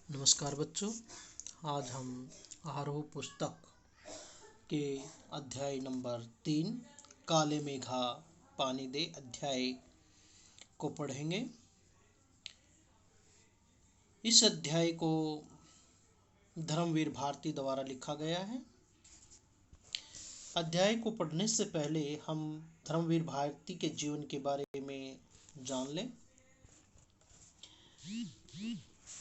नमस्कार बच्चों। आज हम आरोह पुस्तक के अध्याय नंबर 3 काले मेघा पानी दे अध्याय को पढ़ेंगे। इस अध्याय को धर्मवीर भारती द्वारा लिखा गया है। अध्याय को पढ़ने से पहले हम धर्मवीर भारती के जीवन के बारे में जान लें।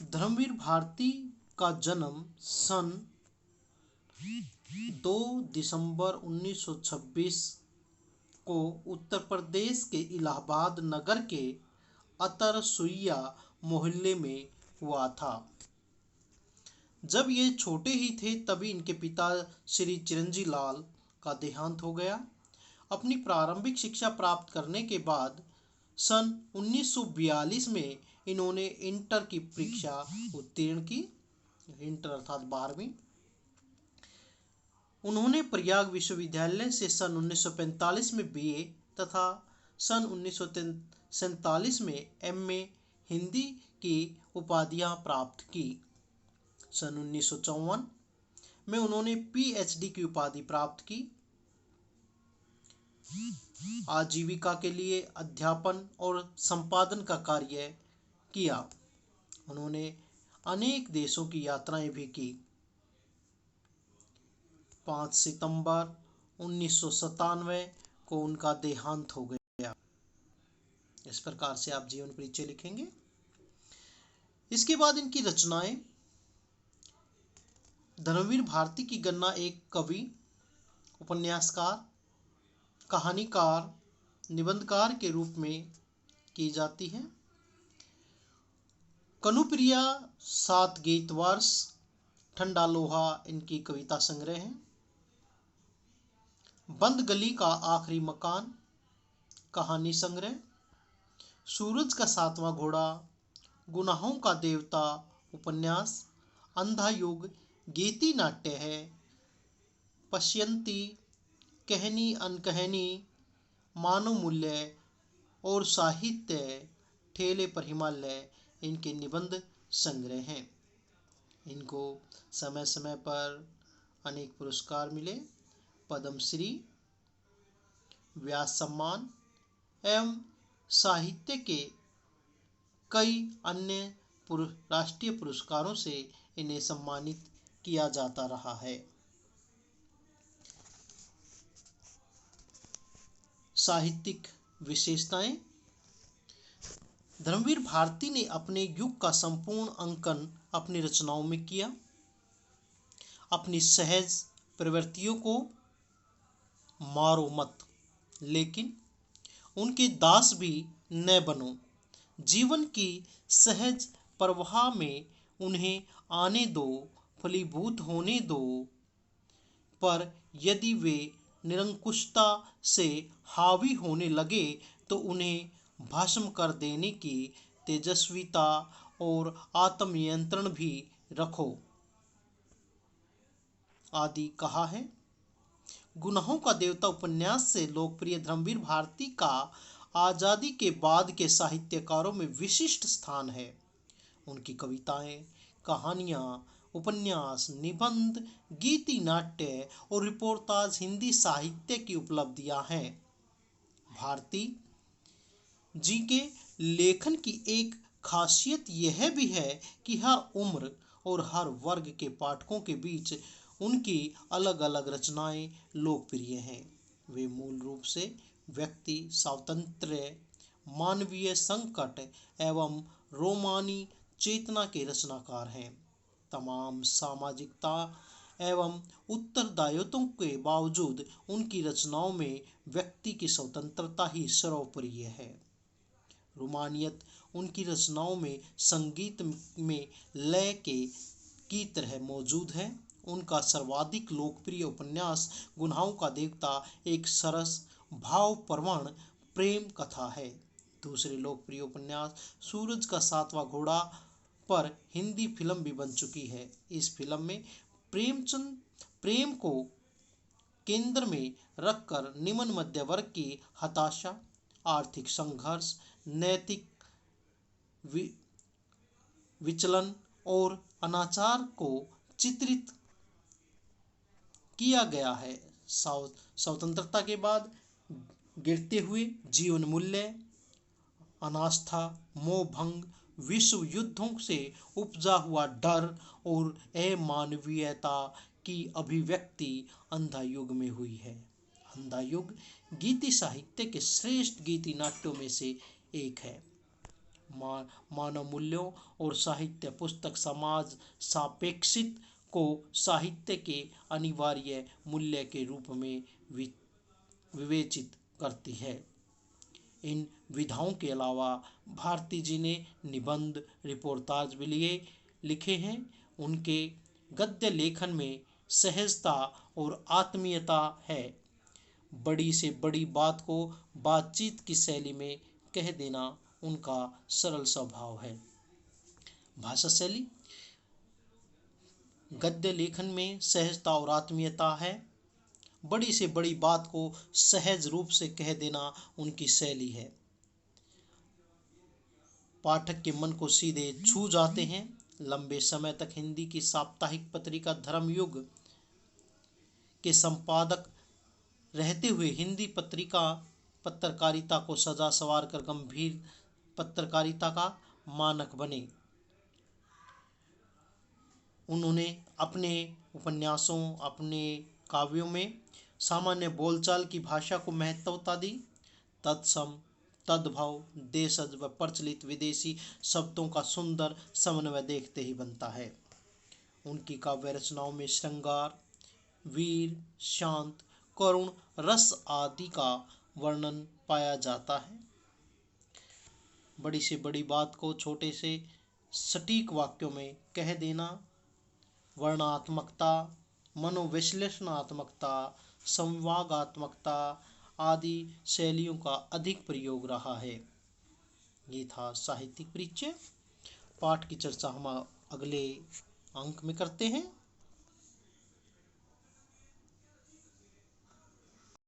धर्मवीर भारती का जन्म सन 2 दिसंबर 1926 को उत्तर प्रदेश के इलाहाबाद नगर के अतरसुइया मोहल्ले में हुआ था। जब ये छोटे ही थे तभी इनके पिता श्री चिरंजी लाल का देहांत हो गया। अपनी प्रारंभिक शिक्षा प्राप्त करने के बाद सन 1942 में इन्होंने इंटर की परीक्षा उत्तीर्ण की। इंटर अर्थात 12वीं। उन्होंने प्रयाग विश्वविद्यालय से सन 1945 में बीए तथा सन 1947 में एमए हिंदी की उपाधियां प्राप्त की। सन 1954 में उन्होंने पीएचडी की उपाधि प्राप्त की। आजीविका के लिए अध्यापन और संपादन का कार्य किया। उन्होंने अनेक देशों की यात्राएं भी की। 5 सितंबर 1997 को उनका देहांत हो गया। इस प्रकार से आप जीवन परिचय लिखेंगे। इसके बाद इनकी रचनाएं। धर्मवीर भारती की गणना एक कवि, उपन्यासकार, कहानीकार, निबंधकार के रूप में की जाती है। कनुप्रिया, 7 गीत वर्ष, ठंडा लोहा इनकी कविता संग्रह है। बंद गली का आखिरी मकान कहानी संग्रह, सूरज का 7वां घोड़ा, गुनाहों का देवता उपन्यास, अंधा युग गीति नाट्य है, पश्यंती, कहनी अनकहनी, मानव मूल्य और साहित्य, ठेले पर हिमालय इनके निबंध संग्रह हैं। इनको समय समय पर अनेक पुरस्कार मिले, पद्मश्री, व्यास सम्मान एवं साहित्य के कई अन्य राष्ट्रीय पुरस्कारों से इन्हें सम्मानित किया जाता रहा है। साहित्यिक विशेषताएं। धर्मवीर भारती ने अपने युग का संपूर्ण अंकन अपनी रचनाओं में किया। अपनी सहज प्रवृत्तियों को मारो मत, लेकिन उनके दास भी न बनो। जीवन की सहज प्रवाह में उन्हें आने दो, फलीभूत होने दो, पर यदि वे निरंकुशता से हावी होने लगे तो उन्हें भस्म कर देने की तेजस्विता और आत्मनियंत्रण भी रखो। आदि कहा है। गुनाहों का देवता उपन्यास से लोकप्रिय धर्मवीर भारती का आजादी के बाद के साहित्यकारों में विशिष्ट स्थान है। उनकी कविताएं, कहानियां, उपन्यास, निबंध, गीति नाट्य और रिपोर्टाज हिंदी साहित्य की उपलब्धियां हैं। भारती जी के लेखन की एक खासियत यह भी है कि हर उम्र और हर वर्ग के पाठकों के बीच उनकी अलग अलग रचनाएं लोकप्रिय हैं। वे मूल रूप से व्यक्ति स्वातंत्र्य, मानवीय संकट एवं रोमानी चेतना के रचनाकार हैं। तमाम सामाजिकता एवं उत्तरदायित्वों के बावजूद उनकी रचनाओं में व्यक्ति की स्वतंत्रता ही सर्वोपरि है। रोमानियत उनकी रचनाओं में संगीत में लय की तरह मौजूद है। उनका सर्वाधिक लोकप्रिय उपन्यास गुनाहों का देवता एक सरस भावप्रवण प्रेम कथा है। दूसरे लोकप्रिय उपन्यास सूरज का 7वां घोड़ा पर हिंदी फिल्म भी बन चुकी है। इस फिल्म में प्रेम को केंद्र में रखकर निम्न मध्य वर्ग की हताशा, आर्थिक संघर्ष, नैतिक विचलन और अनाचार को चित्रित किया गया है। स्वतंत्रता के बाद गिरते हुए जीवन मूल्य, अनास्था, मोह भंग, विश्व युद्धों से उपजा हुआ डर और अमानवीयता की अभिव्यक्ति अंधा युग में हुई है। अंधा युग गीति साहित्य के श्रेष्ठ गीति नाट्यों में से एक है। मानव मूल्यों और साहित्य पुस्तक समाज सापेक्षित को साहित्य के अनिवार्य मूल्य के रूप में विवेचित करती है। इन विधाओं के अलावा भारती जी ने निबंध, रिपोर्टाज भी लिखे हैं। उनके गद्य लेखन में सहजता और आत्मीयता है। बड़ी से बड़ी बात को बातचीत की शैली में कह देना उनका सरल स्वभाव है। भाषा शैली, गद्य लेखन में सहजता और आत्मीयता है। बड़ी से बड़ी बात को सहज रूप से कह देना उनकी शैली है। पाठक के मन को सीधे छू जाते हैं। लंबे समय तक हिंदी की साप्ताहिक पत्रिका धर्मयुग के संपादक रहते हुए हिंदी पत्रकारिता को सजा सवार कर गंभीर पत्रकारिता का मानक बने। उन्होंने अपने उपन्यासों, अपने काव्यों में सामान्य बोलचाल की भाषा को महत्वता दी। तत्सम, तद्भव, देशज व प्रचलित विदेशी शब्दों का सुंदर समन्वय देखते ही बनता है। उनकी काव्य रचनाओं में श्रृंगार, वीर, शांत, करुण रस आदि का वर्णन पाया जाता है। बड़ी से बड़ी बात को छोटे से सटीक वाक्यों में कह देना, वर्णात्मकता, मनोविश्लेषणात्मकता, संवागात्मकता आदि शैलियों का अधिक प्रयोग रहा है। ये था साहित्यिक परिचय। पाठ की चर्चा हम अगले अंक में करते हैं।